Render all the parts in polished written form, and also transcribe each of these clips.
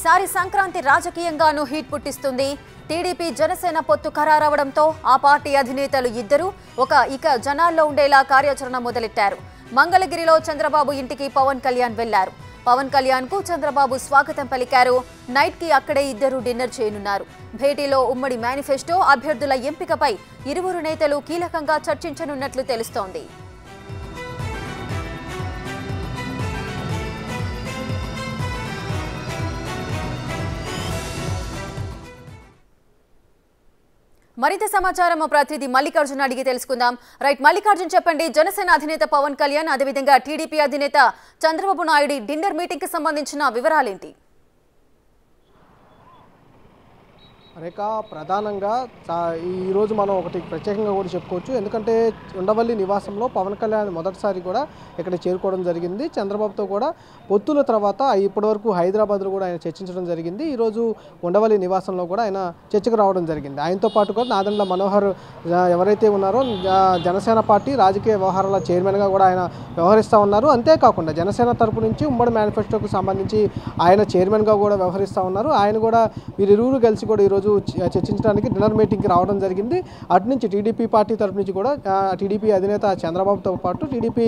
ఈసారి సంక్రాంతి రాజకీయంగానూ హీట్ పుట్టిస్తుంది. టీడీపీ జనసేన పొత్తు ఖరారవడంతో ఆ పార్టీ అధినేతలు ఇద్దరు ఇక జనాల్లో ఉండేలా కార్యాచరణ మొదలెట్టారు. మంగళగిరిలో చంద్రబాబు ఇంటికి పవన్ కళ్యాణ్ వెళ్లారు. పవన్ కళ్యాణ్ కు చంద్రబాబు స్వాగతం పలికారు. నైట్ కి అక్కడే ఇద్దరు డిన్నర్ చేయనున్నారు. భేటీలో ఉమ్మడి మేనిఫెస్టో, అభ్యర్థుల ఎంపికపై ఇరువురు నేతలు కీలకంగా చర్చించనున్నట్లు తెలుస్తోంది. మరింత సమాచారం ప్రతినిధి మల్లికార్జున అడిగి తెలుసుకుందాం. రైట్ మల్లికార్జున్, చెప్పండి, జనసేన అధినేత పవన్ కళ్యాణ్ అదేవిధంగా టీడీపీ అధినేత చంద్రబాబు నాయుడు డిన్నర్ మీటింగ్ కి సంబంధించిన వివరాలేంటి? రేఖ, ప్రధానంగా ఈరోజు మనం ఒకటి ప్రత్యేకంగా కూడా చెప్పుకోవచ్చు. ఎందుకంటే ఉండవల్లి నివాసంలో పవన్ కళ్యాణ్ మొదటిసారి కూడా ఇక్కడ చేరుకోవడం జరిగింది. చంద్రబాబుతో కూడా పొత్తుల తర్వాత ఇప్పటివరకు హైదరాబాద్లో కూడా ఆయన చర్చించడం జరిగింది. ఈరోజు ఉండవల్లి నివాసంలో కూడా ఆయన చర్చకు రావడం జరిగింది. ఆయనతో పాటు కూడా నాదెండ్ల మనోహర్ ఎవరైతే ఉన్నారో జనసేన పార్టీ రాజకీయ వ్యవహారాల చైర్మన్గా కూడా ఆయన వ్యవహరిస్తూ ఉన్నారు. అంతేకాకుండా జనసేన తరపు నుంచి ఉమ్మడి మేనిఫెస్టోకు సంబంధించి ఆయన చైర్మన్గా కూడా వ్యవహరిస్తూ ఉన్నారు. ఆయన కూడా వీరిరువురు కలిసి కూడా ఈరోజు చర్చించడానికి డిన్నర్ మీటింగ్కి రావడం జరిగింది. అటు నుంచి టీడీపీ పార్టీ తరపు నుంచి కూడా టీడీపీ అధినేత చంద్రబాబుతో పాటు టీడీపీ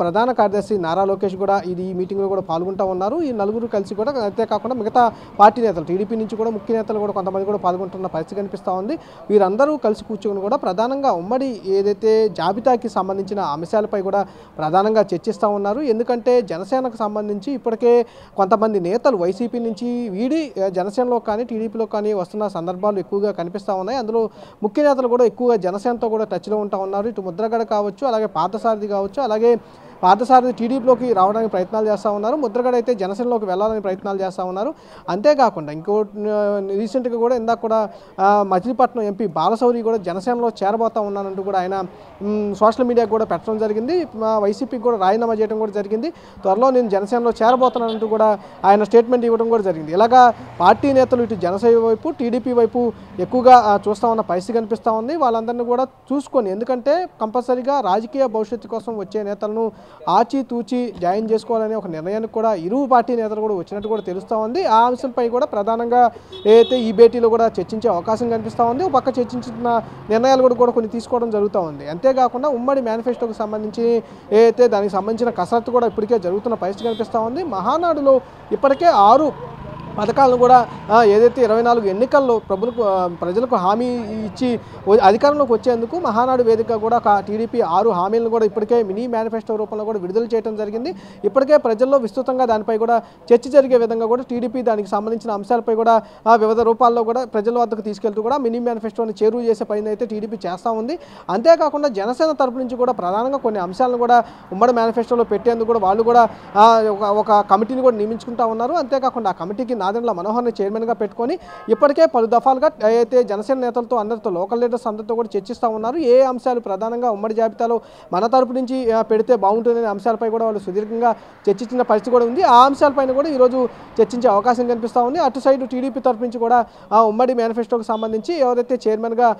ప్రధాన కార్యదర్శి నారా లోకేష్ కూడా ఈ మీటింగ్లో కూడా పాల్గొంటూ ఉన్నారు. ఈ నలుగురు కలిసి కూడా అంతేకాకుండా మిగతా పార్టీ నేతలు టీడీపీ నుంచి కూడా ముఖ్య నేతలు కూడా కొంతమంది కూడా పాల్గొంటున్న పరిస్థితి కనిపిస్తూ ఉంది. వీరందరూ కలిసి కూర్చొని కూడా ప్రధానంగా ఉమ్మడి ఏదైతే జాబితాకి సంబంధించిన అంశాలపై కూడా ప్రధానంగా చర్చిస్తూ ఉన్నారు. ఎందుకంటే జనసేనకు సంబంధించి ఇప్పటికే కొంతమంది నేతలు వైసీపీ నుంచి వీడి జనసేనలో కానీ టీడీపీలో కానీ వస్తున్న సందర్భాలు ఎక్కువగా కనిపిస్తూ ఉన్నాయి. అందులో ముఖ్య నేతలు కూడా ఎక్కువగా జనసేనతో కూడా టచ్లో ఉంటా ఉన్నారు. ఇటు ముద్రగడ కావచ్చు, అలాగే పార్థసారథి కావచ్చు, అలాగే పార్థసారథి టీడీపీలోకి రావడానికి ప్రయత్నాలు చేస్తూ ఉన్నారు. ముద్రగడ అయితే జనసేనలోకి వెళ్ళాలని ప్రయత్నాలు చేస్తూ ఉన్నారు. అంతేకాకుండా రీసెంట్గా కూడా ఇందాక కూడా మచిలీపట్నం ఎంపీ బాలశౌరి కూడా జనసేనలో చేరబోతా ఉన్నానంటూ కూడా ఆయన సోషల్ మీడియాకు కూడా పెట్టడం జరిగింది. వైసీపీకి కూడా రాజీనామా చేయడం కూడా జరిగింది. త్వరలో నేను జనసేనలో చేరబోతున్నానంటూ కూడా ఆయన స్టేట్మెంట్ ఇవ్వడం కూడా జరిగింది. ఇలాగా పార్టీ నేతలు ఇటు జనసేన వైపు టీడీపీ వైపు ఎక్కువగా చూస్తూ ఉన్న పరిస్థితి కనిపిస్తూ ఉంది. వాళ్ళందరినీ కూడా చూసుకొని, ఎందుకంటే కంపల్సరీగా రాజకీయ భవిష్యత్తు కోసం వచ్చే నేతలను ఆచితూచి జాయిన్ చేసుకోవాలనే ఒక నిర్ణయానికి కూడా ఇరు పార్టీ నేతలు కూడా వచ్చినట్టు కూడా తెలుస్తూ ఉంది. ఆ అంశంపై కూడా ప్రధానంగా ఏదైతే ఈ భేటీలో కూడా చర్చించే అవకాశం కనిపిస్తూ ఉంది. ఒక పక్క చర్చించిన నిర్ణయాలు కూడా కొన్ని తీసుకోవడం జరుగుతూ ఉంది. అంతేకాకుండా ఉమ్మడి మేనిఫెస్టోకి సంబంధించి ఏదైతే దానికి సంబంధించిన కసరత్తు కూడా ఇప్పటికే జరుగుతున్న పరిస్థితి కనిపిస్తూ ఉంది. మహానాడులో ఇప్పటికే 6 పథకాలను కూడా ఏదైతే 24 ఎన్నికల్లో ప్రజలకు హామీ ఇచ్చి అధికారంలోకి వచ్చేందుకు మహానాడు వేదిక కూడా టీడీపీ 6 హామీలను కూడా ఇప్పటికే మినీ మేనిఫెస్టో రూపంలో కూడా విడుదల చేయడం జరిగింది. ఇప్పటికే ప్రజల్లో విస్తృతంగా దానిపై కూడా చర్చ జరిగే విధంగా కూడా టీడీపీ దానికి సంబంధించిన అంశాలపై కూడా వివిధ రూపాల్లో కూడా ప్రజల వద్దకు తీసుకెళ్తూ కూడా మినీ మేనిఫెస్టోని చేరువ చేసే పని అయితే టీడీపీ చేస్తూ ఉంది. అంతేకాకుండా జనసేన తరపు నుంచి కూడా ప్రధానంగా కొన్ని అంశాలను కూడా ఉమ్మడి మేనిఫెస్టోలో పెట్టేందుకు కూడా వాళ్ళు కూడా ఒక కమిటీని కూడా నియమించుకుంటా ఉన్నారు. అంతేకాకుండా ఆ కమిటీకి నాదెండ్ల మనోహర్ని చైర్మన్గా పెట్టుకొని ఇప్పటికే పలు దఫాలుగా అయితే జనసేన నేతలతో అందరితో లోకల్ లీడర్స్ అందరితో కూడా చర్చిస్తూ ఉన్నారు. ఏ అంశాలు ప్రధానంగా ఉమ్మడి జాబితాలో మన తరపు నుంచి పెడితే బాగుంటుందనే అంశాలపై కూడా వాళ్ళు సుదీర్ఘంగా చర్చించిన పరిస్థితి కూడా ఉంది. ఆ అంశాలపైన కూడా ఈరోజు చర్చించే అవకాశం కనిపిస్తూ ఉంది. అటు సైడ్ టీడీపీ తరపు నుంచి కూడా ఉమ్మడి మేనిఫెస్టోకి సంబంధించి ఎవరైతే చైర్మన్గా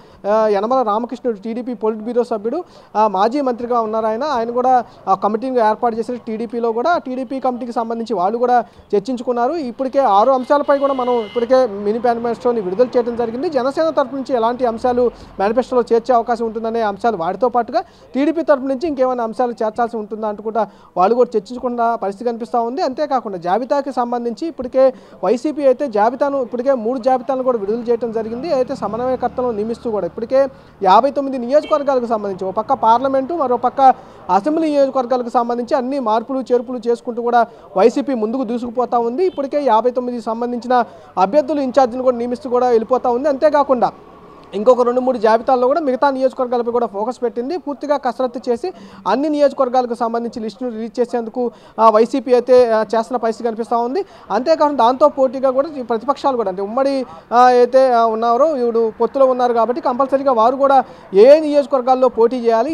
Yanamala Ramakrishnudu TDP polit bureau సభ్యుడు మాజీ మంత్రిగా ఉన్నారు. ఆయన కూడా కమిటీని ఏర్పాటు చేసిన టీడీపీలో కూడా టీడీపీ కమిటీకి సంబంధించి వాళ్ళు కూడా చర్చించుకున్నారు. ఇప్పటికే 6 అంశాలపై కూడా మనం ఇప్పటికే మినీ మేనిఫెస్టోని విడుదల చేయడం జరిగింది. జనసేన తరపు నుంచి ఎలాంటి అంశాలు మేనిఫెస్టోలో చేర్చే అవకాశం ఉంటుందనే అంశాలు వాటితో పాటుగా టీడీపీ తరపు నుంచి ఇంకేమైనా అంశాలు చేర్చాల్సి ఉంటుందా అంటూ కూడా వాళ్ళు కూడా చర్చించుకున్న పరిస్థితి కనిపిస్తూ ఉంది. అంతేకాకుండా జాబితాకి సంబంధించి ఇప్పటికే వైసీపీ అయితే ఇప్పటికే 3 జాబితాలను కూడా విడుదల చేయడం జరిగింది. అయితే సమన్వయకర్తలను నియమిస్తూ కూడా ఇప్పటికే 59 నియోజకవర్గాలకు సంబంధించి ఒక పక్క పార్లమెంటు, మరో పక్క అసెంబ్లీ నియోజకవర్గాలకు సంబంధించి అన్ని మార్పులు చేర్పులు చేసుకుంటూ కూడా వైసీపీ ముందుకు దూసుకుపోతూ ఉంది. ఇప్పటికే 59 సంబంధించిన అభ్యర్థులు ఇన్ఛార్జిని కూడా నియమిస్తూ కూడా వెళ్ళిపోతూ ఉంది. అంతేకాకుండా ఇంకొక 2-3 జాబితాల్లో కూడా మిగతా నియోజకవర్గాలపై కూడా ఫోకస్ పెట్టింది. పూర్తిగా కసరత్తు చేసి అన్ని నియోజకవర్గాలకు సంబంధించి లిస్టును రిలీజ్ చేసేందుకు వైసీపీ అయితే చేస్తున్న పరిస్థితి కనిపిస్తూ ఉంది. అంతేకాకుండా దాంతో పోటీగా కూడా ప్రతిపక్షాలు కూడా అంటే ఉమ్మడి అయితే ఉన్నారో ఇప్పుడు పొత్తులో ఉన్నారు కాబట్టి కంపల్సరీగా వారు కూడా ఏ నియోజకవర్గాల్లో పోటీ చేయాలి,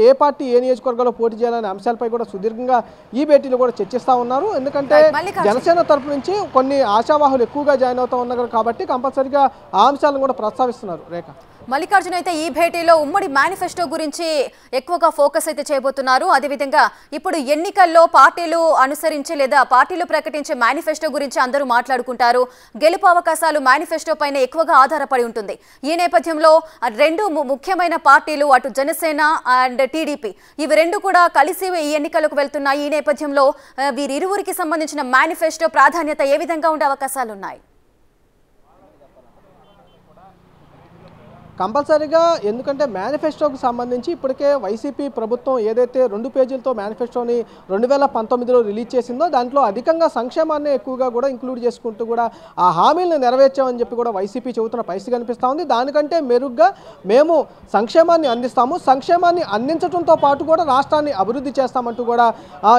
ఏ పార్టీ ఏ నియోజకవర్గాల్లో పోటీ చేయాలనే అంశాలపై కూడా సుదీర్ఘంగా ఈ భేటీలో కూడా చర్చిస్తూ ఉన్నారు. ఎందుకంటే జనసేన తరపు నుంచి కొన్ని ఆశావాహులు ఎక్కువగా జాయిన్ అవుతూ ఉన్నారు కాబట్టి కంపల్సరీగా ఆ అంశాలను కూడా ప్రస్తావిస్తున్నారు. చేస్తున్నారు రేఖ. మల్లికార్జున అయితే ఈ భేటీలో ఉమ్మడి మేనిఫెస్టో గురించి ఎక్కువగా ఫోకస్ అయితే చేయబోతున్నారు. అదేవిధంగా ఇప్పుడు ఎన్నికల్లో పార్టీలు అనుసరించే లేదా పార్టీలు ప్రకటించే మేనిఫెస్టో గురించి అందరూ మాట్లాడుకుంటారు. గెలుపు అవకాశాలు మేనిఫెస్టో పైన ఎక్కువగా ఆధారపడి ఉంటుంది. ఈ నేపథ్యంలో రెండు ముఖ్యమైన పార్టీలు అటు జనసేన అండ్ టీడీపీ ఇవి రెండు కూడా కలిసి ఈ ఎన్నికలకు వెళ్తున్నాయి. ఈ నేపథ్యంలో వీరిరువురికి సంబంధించిన మేనిఫెస్టో ప్రాధాన్యత ఏ విధంగా ఉండే అవకాశాలు ఉన్నాయి? కంపల్సరీగా, ఎందుకంటే మేనిఫెస్టోకి సంబంధించి ఇప్పటికే వైసీపీ ప్రభుత్వం ఏదైతే 2 పేజీలతో మేనిఫెస్టోని 2019లో రిలీజ్ చేసిందో దాంట్లో అధికంగా సంక్షేమాన్ని ఎక్కువగా కూడా ఇంక్లూడ్ చేసుకుంటూ కూడా ఆ హామీలను నెరవేర్చామని చెప్పి కూడా వైసీపీ చెబుతున్న పరిస్థితి కనిపిస్తూ ఉంది. దానికంటే మెరుగ్గా మేము సంక్షేమాన్ని అందిస్తాము, సంక్షేమాన్ని అందించడంతో పాటు కూడా రాష్ట్రాన్ని అభివృద్ధి చేస్తామంటూ కూడా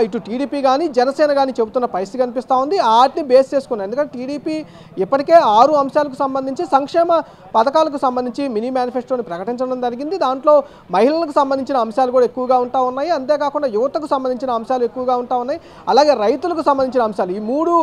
ఇటు టీడీపీ కానీ జనసేన కానీ చెబుతున్న పరిస్థితి కనిపిస్తూ ఉంది. వాటిని బేస్ చేసుకున్నాం. ఎందుకంటే టీడీపీ ఇప్పటికే 6 అంశాలకు సంబంధించి సంక్షేమ పథకాలకు సంబంధించి మినీ మేనిఫెస్టోని ప్రకటించడం జరిగింది. దాంట్లో మహిళలకు సంబంధించిన అంశాలు కూడా ఎక్కువగా ఉంటా ఉన్నాయి. అంతేకాకుండా యువతకు సంబంధించిన అంశాలు ఎక్కువగా ఉంటా ఉన్నాయి. అలాగే రైతులకు సంబంధించిన అంశాలు, ఈ 3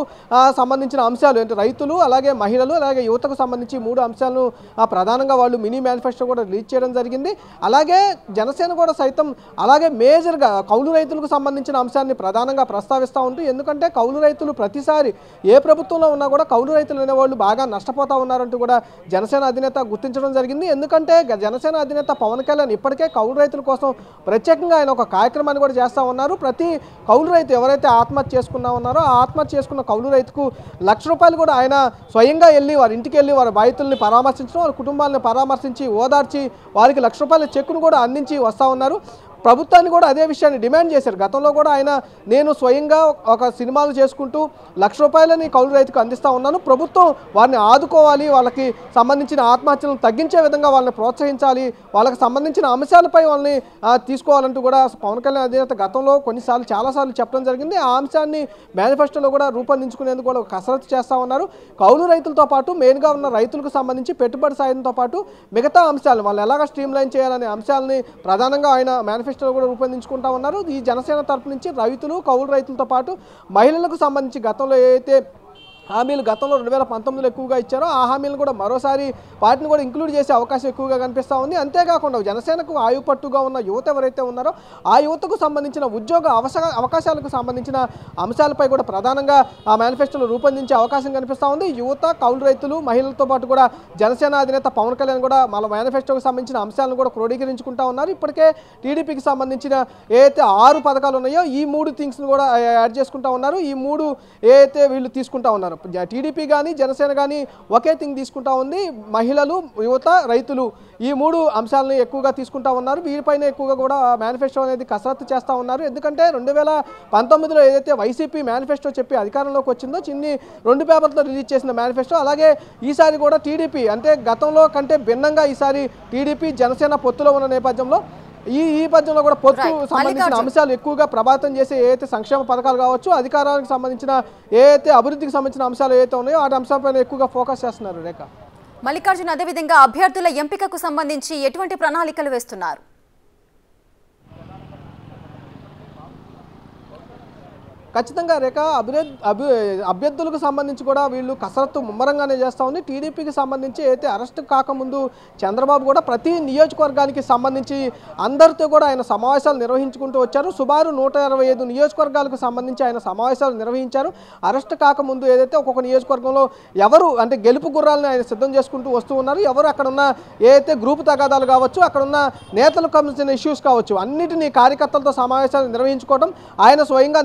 సంబంధించిన అంశాలు అంటే రైతులు, అలాగే మహిళలు, అలాగే యువతకు సంబంధించి 3 అంశాలను ప్రధానంగా వాళ్ళు మినీ మేనిఫెస్టో కూడా రిలీజ్ చేయడం జరిగింది. అలాగే జనసేన కూడా సైతం అలాగే మేజర్గా కౌలు రైతులకు సంబంధించిన అంశాన్ని ప్రధానంగా ప్రస్తావిస్తూ ఉంటూ, ఎందుకంటే కౌలు రైతులు ప్రతిసారి ఏ ప్రభుత్వంలో ఉన్నా కూడా కౌలు రైతులు అనేవాళ్ళు బాగా నష్టపోతూ ఉన్నారంటూ కూడా జనసేన అధినేత గుర్తించడం జరిగింది. ఎందుకంటే జనసేన అధినేత పవన్ కళ్యాణ్ ఇప్పటికే కౌలు రైతుల కోసం ప్రత్యేకంగా ఆయన ఒక కార్యక్రమాన్ని కూడా చేస్తూ ఉన్నారు. ప్రతి కౌలు రైతు ఎవరైతే ఆత్మహత్య చేసుకున్నా ఉన్నారో ఆ ఆత్మహత్య చేసుకున్న కౌలు రైతుకు ₹1,00,000 కూడా ఆయన స్వయంగా వెళ్ళి వారి ఇంటికి వెళ్ళి వారి బాధితుల్ని పరామర్శించడం, వారి కుటుంబాలను పరామర్శించి ఓదార్చి వారికి ₹1,00,000 చెక్కును కూడా అందించి వస్తూ ఉన్నారు. ప్రభుత్వాన్ని కూడా అదే విషయాన్ని డిమాండ్ చేశారు. గతంలో కూడా ఆయన నేను స్వయంగా ఒక సినిమాలు చేసుకుంటూ ₹1,00,000 కౌలు రైతుకు అందిస్తూ ఉన్నాను, ప్రభుత్వం వారిని ఆదుకోవాలి, వాళ్ళకి సంబంధించిన ఆత్మహత్యలను తగ్గించే విధంగా వాళ్ళని ప్రోత్సహించాలి, వాళ్ళకి సంబంధించిన అంశాలపై వాళ్ళని తీసుకోవాలంటూ కూడా పవన్ కళ్యాణ్ అధినేత గతంలో చాలాసార్లు చెప్పడం జరిగింది. ఆ అంశాన్ని మేనిఫెస్టోలో కూడా రూపొందించుకునేందుకు కూడా కసరత్తు చేస్తూ ఉన్నారు. కౌలు రైతులతో పాటు మెయిన్గా ఉన్న రైతులకు సంబంధించి పెట్టుబడి సాయంతో పాటు మిగతా అంశాలు వాళ్ళు ఎలాగ స్ట్రీమ్ లైన్ చేయాలనే అంశాలని ప్రధానంగా ఆయన మేనిఫెస్టో కూడా రూపొందించుకుంటా ఉన్నారు. ఈ జనసేన తరపు నుంచి రైతులు, కౌలు రైతులతో పాటు మహిళలకు సంబంధించి గతంలో ఏదైతే హామీలు గతంలో 2019లో ఎక్కువగా ఇచ్చారో ఆ హామీలను కూడా మరోసారి వాటిని కూడా ఇంక్లూడ్ చేసే అవకాశం ఎక్కువగా కనిపిస్తూ ఉంది. అంతేకాకుండా జనసేనకు ఆయుపట్టుగా ఉన్న యువత ఎవరైతే ఉన్నారో ఆ యువతకు సంబంధించిన ఉద్యోగ అవకాశాలకు సంబంధించిన అంశాలపై కూడా ప్రధానంగా ఆ మేనిఫెస్టోలో రూపొందించే అవకాశం కనిపిస్తూ ఉంది. యువత, కౌలు రైతులు, మహిళలతో పాటు కూడా జనసేన అధినేత పవన్ కళ్యాణ్ కూడా మన మేనిఫెస్టోకి సంబంధించిన అంశాలను కూడా క్రోడీకరించుకుంటా ఉన్నారు. ఇప్పటికే టీడీపీకి సంబంధించిన ఏదైతే 6 పథకాలు ఉన్నాయో ఈ 3 థింగ్స్ని కూడా యాడ్ చేసుకుంటా ఉన్నారు. ఈ 3 ఏదైతే వీళ్ళు తీసుకుంటా ఉన్నారు, టీడీపీ కానీ జనసేన కానీ ఒకే థింగ్ తీసుకుంటా ఉంది. మహిళలు, యువత, రైతులు ఈ 3 అంశాలను ఎక్కువగా తీసుకుంటా ఉన్నారు. వీటిపైన ఎక్కువగా కూడా మేనిఫెస్టో అనేది కసరత్తు చేస్తూ ఉన్నారు. ఎందుకంటే 2019లో ఏదైతే వైసీపీ మేనిఫెస్టో చెప్పి అధికారంలోకి వచ్చిందో 2 పేపర్లతో రిలీజ్ చేసిన మేనిఫెస్టో, అలాగే ఈసారి కూడా టీడీపీ అంటే గతంలో కంటే భిన్నంగా ఈసారి టీడీపీ జనసేన పొత్తులో ఉన్న నేపథ్యంలో ఈ పద్యంలో కూడా పొత్తు సంబంధించిన అంశాలు ఎక్కువగా ప్రభావితం చేసే ఏదైతే సంక్షేమ పథకాలు కావచ్చు, అధికారానికి సంబంధించిన ఏదైతే అభివృద్ధికి సంబంధించిన అంశాలు ఏవైతే ఉన్నాయో ఆ అంశాలపైన ఎక్కువగా ఫోకస్ చేస్తున్నారు. రేఖ, మల్లికార్జున, అదేవిధంగా అభ్యర్థుల ఎంపికకు సంబంధించి ఎటువంటి ప్రణాళికలు వేస్తున్నారు? ఖచ్చితంగా రేఖ, అభ్యర్థులకు సంబంధించి కూడా వీళ్ళు కసరత్తు ముమ్మరంగానే చేస్తూ ఉంది. టీడీపీకి సంబంధించి అయితే అరెస్ట్ కాకముందు చంద్రబాబు కూడా ప్రతి నియోజకవర్గానికి సంబంధించి అందరితో కూడా ఆయన సమావేశాలు నిర్వహించుకుంటూ వచ్చారు. సుమారు 125 నియోజకవర్గాలకు సంబంధించి ఆయన సమావేశాలు నిర్వహించారు. అరెస్ట్ కాకముందు ఏదైతే ఒక్కొక్క నియోజకవర్గంలో ఎవరు అంటే గెలుపు గుర్రాలను ఆయన సిద్ధం చేసుకుంటూ వస్తూ ఉన్నారు. ఎవరు అక్కడున్న ఏదైతే గ్రూప్ తగాదాలు కావచ్చు, అక్కడున్న నేతలకు సంబంధించిన ఇష్యూస్ కావచ్చు, అన్నిటినీ కార్యకర్తలతో సమావేశాలు నిర్వహించుకోవడం, ఆయన స్వయంగా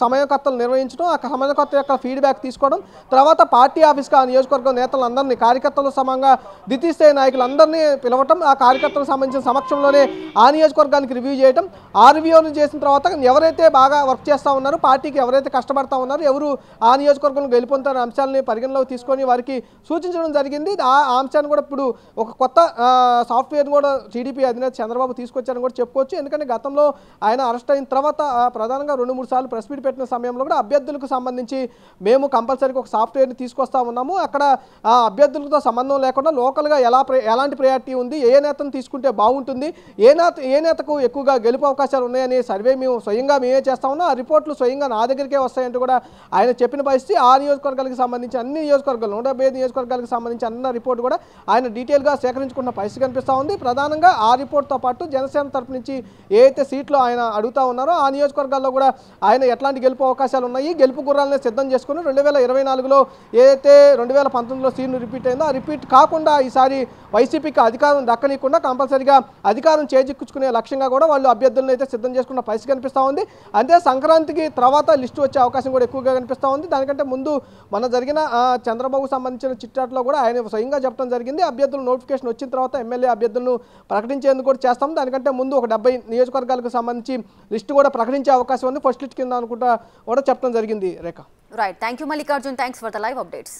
సమయకర్తలు నిర్వహించడం, ఆ సమయకర్త యొక్క ఫీడ్బ్యాక్ తీసుకోవడం, తర్వాత పార్టీ ఆఫీస్కి ఆ నియోజకవర్గం నేతలందరినీ కార్యకర్తలు సమంగా ద్వితీయ స్థాయి నాయకులందరినీ పిలవటం, ఆ కార్యకర్తలకు సంబంధించిన సమక్షంలోనే ఆ నియోజకవర్గానికి రివ్యూ చేయడం, ఆ రివ్యూను చేసిన తర్వాత ఎవరైతే బాగా వర్క్ చేస్తూ ఉన్నారో, పార్టీకి ఎవరైతే కష్టపడతా ఉన్నారో, ఎవరు ఆ నియోజకవర్గంలో గెలుపొందుతారో అంశాలని పరిగణలోకి తీసుకొని వారికి సూచించడం జరిగింది. ఆ అంశాన్ని కూడా ఇప్పుడు ఒక కొత్త సాఫ్ట్వేర్ని కూడా టీడీపీ అధినేత చంద్రబాబు తీసుకొచ్చారని కూడా చెప్పుకోవచ్చు. ఎందుకంటే గతంలో ఆయన అరెస్ట్ అయిన తర్వాత ప్రధానంగా 2-3 సార్లు ప్రెస్ మీట్ చెప్పిన సమయంలో కూడా అభ్యర్థులకు సంబంధించి మేము కంపల్సరీగా ఒక సాఫ్ట్వేర్ని తీసుకొస్తా ఉన్నాము, అక్కడ అభ్యర్థులతో సంబంధం లేకుండా లోకల్గా ఎలాంటి ప్రయారిటీ ఉంది, ఏ నేతను తీసుకుంటే బాగుంటుంది, ఏ నేతకు ఎక్కువగా గెలుపు అవకాశాలు ఉన్నాయని సర్వే మేమే చేస్తా ఉన్నాం, ఆ రిపోర్ట్లు స్వయంగా నా దగ్గరికే వస్తాయంటూ కూడా ఆయన చెప్పిన పరిస్థితి. ఆ నియోజకవర్గాలకు సంబంధించి అన్ని నియోజకవర్గాలు 175 నియోజకవర్గాలకు సంబంధించి అన్న రిపోర్ట్ కూడా ఆయన డీటెయిల్గా సేకరించుకున్న పరిస్థితి కనిపిస్తూ ఉంది. ప్రధానంగా ఆ రిపోర్ట్తో పాటు జనసేన తరపు నుంచి ఏదైతే సీట్లు ఆయన అడుగుతా ఉన్నారో ఆ నియోజకవర్గాల్లో కూడా ఆయన ఎట్లాంటి గెలుపు అవకాశాలు ఉన్నాయి, గెలుపు గుర్రాలనే సిద్ధం చేసుకుని 2024లో ఏదైతే 2019లో సీన్ను రిపీట్ అయిందో ఆ రిపీట్ కాకుండా ఈసారి వైసీపీకి అధికారం దక్కనీయకుండా కంపల్సరీగా అధికారం చేజిక్కించుకునే లక్ష్యంగా కూడా వాళ్ళు అభ్యర్థులను అయితే సిద్ధం చేసుకున్న పరిస్థితి కనిపిస్తూ ఉంది. అంతే సంక్రాంతికి తర్వాత లిస్టు వచ్చే అవకాశం కూడా ఎక్కువగా కనిపిస్తూ ఉంది. దానికంటే ముందు మన జరిగిన చంద్రబాబుకు సంబంధించిన చిట్టాట్లో కూడా ఆయన స్వయంగా చెప్పడం జరిగింది, అభ్యర్థుల నోటిఫికేషన్ వచ్చిన తర్వాత ఎమ్మెల్యే అభ్యర్థులను ప్రకటించేందుకు కూడా చేస్తాం, దానికంటే ముందు ఒక 70 నియోజకవర్గాలకు సంబంధించి లిస్టు కూడా ప్రకటించే అవకాశం ఉంది ఫస్ట్ లిస్ట్ కింద అనుకుంటా కూడా చెప్పడం జరిగింది. Rekha. Right, thank you Mallikarjun, thanks for the live updates.